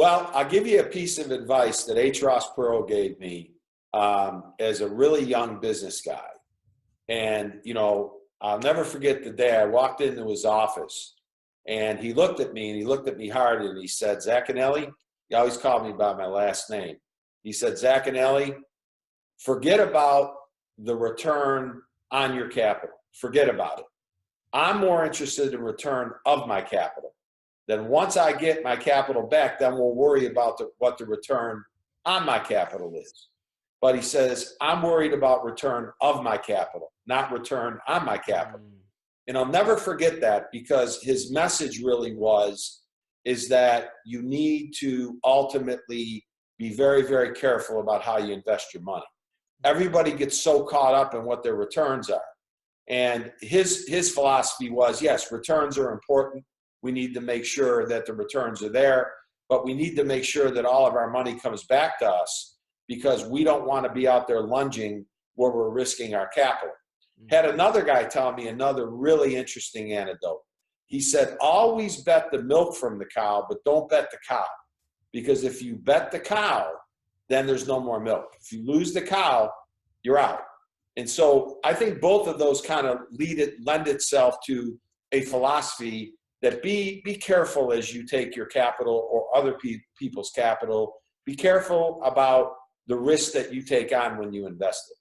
Well, I'll give you a piece of advice that H. Ross Perot gave me as a really young business guy. And, you know, I'll never forget the day I walked into his office and he looked at me and he looked at me hard and he said, Zaccanelli, he always called me by my last name. He said, Zaccanelli, forget about the return on your capital. Forget about it. I'm more interested in return of my capital. Then once I get my capital back, then we'll worry about what the return on my capital is. But he says, I'm worried about return of my capital, not return on my capital. And I'll never forget that, because his message really is that you need to ultimately be very, very careful about how you invest your money. Everybody gets so caught up in what their returns are. And his philosophy was, yes, returns are important. We need to make sure that the returns are there, but we need to make sure that all of our money comes back to us, because we don't want to be out there lunging where we're risking our capital. Had another guy tell me another really interesting anecdote. He said, always bet the milk from the cow, but don't bet the cow. Because if you bet the cow, then there's no more milk. If you lose the cow, you're out. And so I think both of those kind of lend itself to a philosophy that be careful as you take your capital or other people's capital. Be careful about the risk that you take on when you invest it.